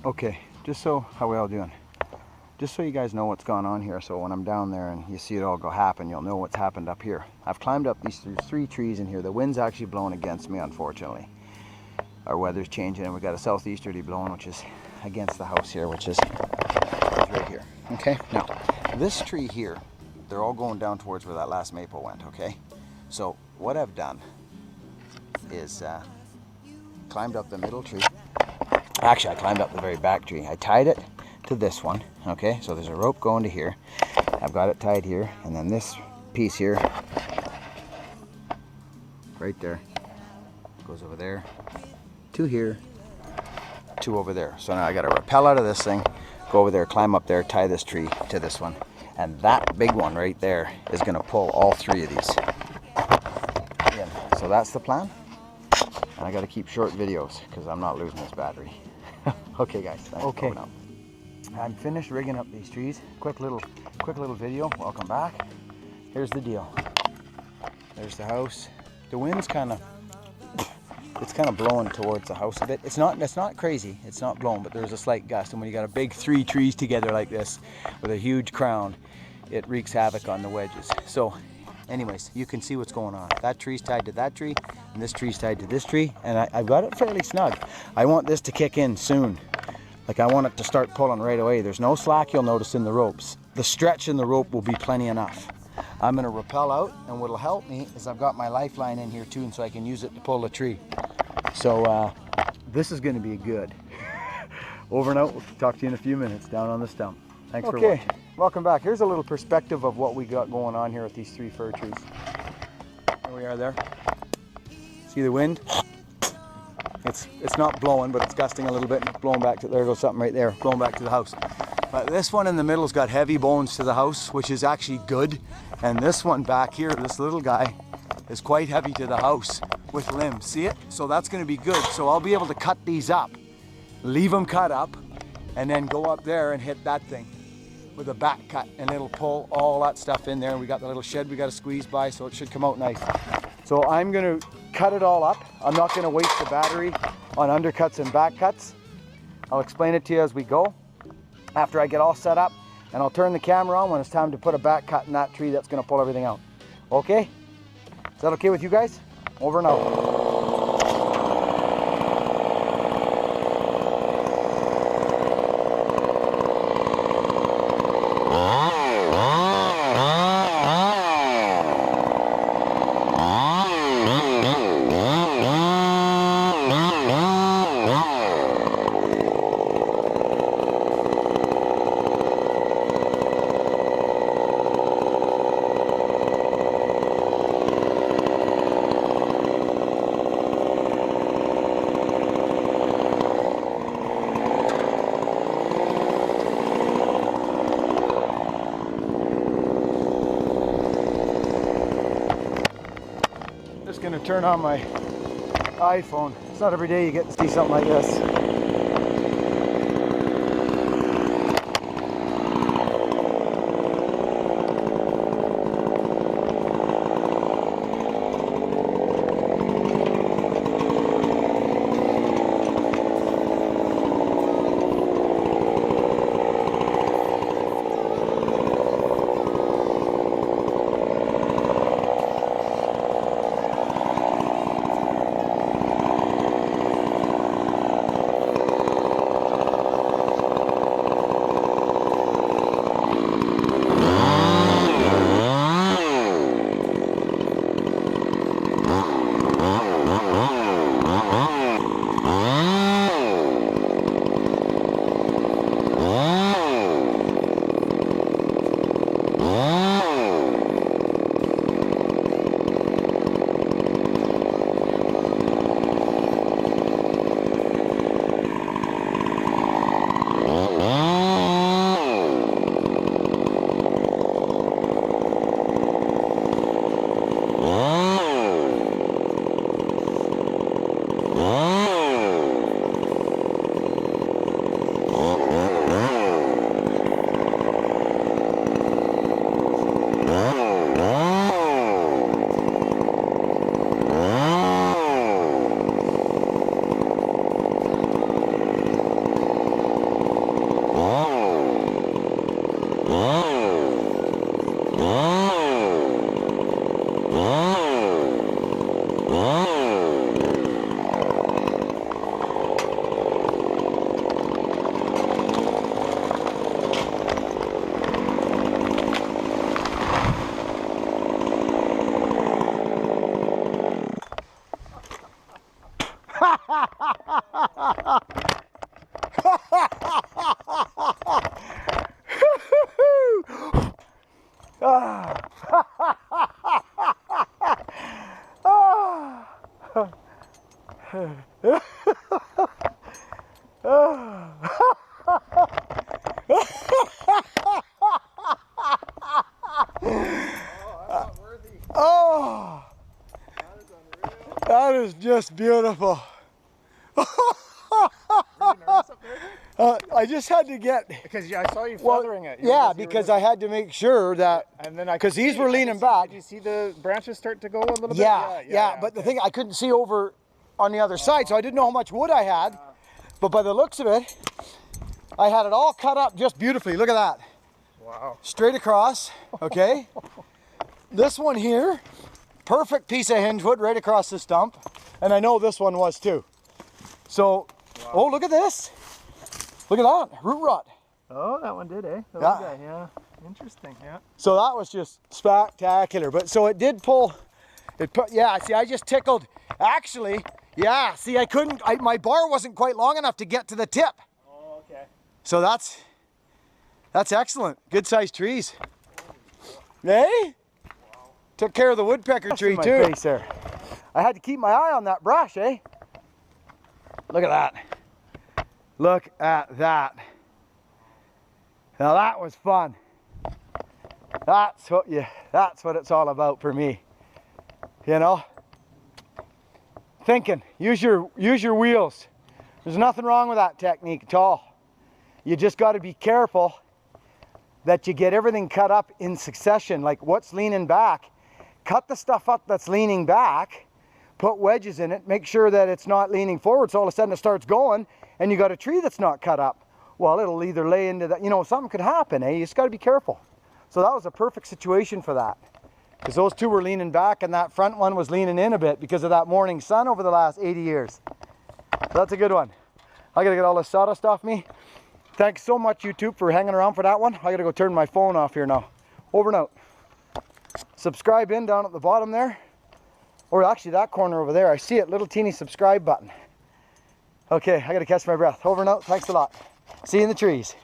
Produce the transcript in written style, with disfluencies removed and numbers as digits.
Okay, just so, how we all doing? Just so you guys know what's going on here, so when I'm down there and you see it all go happen, you'll know what's happened up here. I've climbed up these three trees in here. The wind's actually blowing against me, unfortunately. Our weather's changing and we got a southeasterly blowing, which is against the house here, which is right here. Okay, now this tree here, they're all going down towards where that last maple went, okay? So what I've done is climbed up the middle tree. Actually, I climbed up the very back tree. I tied it to this one, okay? So there's a rope going to here. I've got it tied here, and then this piece here, right there, goes over there, to here, to over there. So now I gotta rappel out of this thing, go over there, climb up there, tie this tree to this one, and that big one right there is gonna pull all three of these in. So that's the plan. And I gotta keep short videos because I'm not losing this battery. Okay guys, thanks for coming up. I'm finished rigging up these trees. Quick little video. Welcome back. Here's the deal. There's the house. The wind's it's kind of blowing towards the house a bit. It's not crazy. It's not blowing, but there's a slight gust. And when you got a big three trees together like this with a huge crown, it wreaks havoc on the wedges. So anyways, you can see what's going on. That tree's tied to that tree, and this tree's tied to this tree, and I've got it fairly snug. I want this to kick in soon. Like I want it to start pulling right away. There's no slack you'll notice in the ropes. The stretch in the rope will be plenty enough. I'm gonna rappel out, and what'll help me is I've got my lifeline in here too, and so I can use it to pull the tree. So this is gonna be good. Over and out, we'll talk to you in a few minutes down on the stump. Thanks for watching. Welcome back. Here's a little perspective of what we got going on here with these three fir trees. There we are there. See the wind? It's not blowing, but it's gusting a little bit and blowing back to, there goes something right there, blowing back to the house. But this one in the middle's got heavy bones to the house, which is actually good. And this one back here, this little guy, is quite heavy to the house with limbs. See it? So that's gonna be good. So I'll be able to cut these up, leave them cut up, and then go up there and hit that thing with a back cut, and it'll pull all that stuff in there. And we got the little shed we got to squeeze by, so it should come out nice. So I'm gonna cut it all up. I'm not gonna waste the battery on undercuts and back cuts. I'll explain it to you as we go after I get all set up, and I'll turn the camera on when it's time to put a back cut in that tree that's gonna pull everything out. Okay? Is that okay with you guys? Over and out. Gonna turn on my iPhone. It's not every day you get to see something like this. Oh, that is just beautiful. I just had to get, because I saw you feathering it. Yeah, because I had to make sure that, and then because these were leaning back. Did you see the branches start to go a little bit? Yeah, but the thing, I couldn't see over on the other side, so I didn't know how much wood I had. But by the looks of it, I had it all cut up just beautifully. Look at that. Wow. Straight across, okay? This one here, perfect piece of hinge wood right across the stump. And I know this one was too. So, wow. Oh, look at this. Look at that, root rot. Oh, that one did, eh? That yeah. Guy, yeah. Interesting, yeah. So that was just spectacular. But so it did pull, yeah, see, I just tickled. Actually, yeah, see, I couldn't, my bar wasn't quite long enough to get to the tip. Oh, okay. So that's excellent. Good sized trees. Hey? Wow. Took care of the woodpecker tree too. Face there. I had to keep my eye on that brush, eh? Look at that. Look at that. Now that was fun. That's what it's all about for me. You know? Thinking. Use your wheels. There's nothing wrong with that technique at all. You just got to be careful that you get everything cut up in succession. Like what's leaning back, cut the stuff up that's leaning back, put wedges in it, make sure that it's not leaning forward, so all of a sudden it starts going and you got a tree that's not cut up. Well, it'll either lay into that, you know, something could happen, eh? You just got to be careful. So that was a perfect situation for that, because those two were leaning back and that front one was leaning in a bit because of that morning sun over the last 80 years. So that's a good one. I gotta get all this sawdust off me. Thanks so much, YouTube, for hanging around for that one. I gotta go turn my phone off here now. Over and out. Subscribe in down at the bottom there. Or actually that corner over there. I see it, little teeny subscribe button. Okay, I gotta catch my breath. Over and out. Thanks a lot. See you in the trees.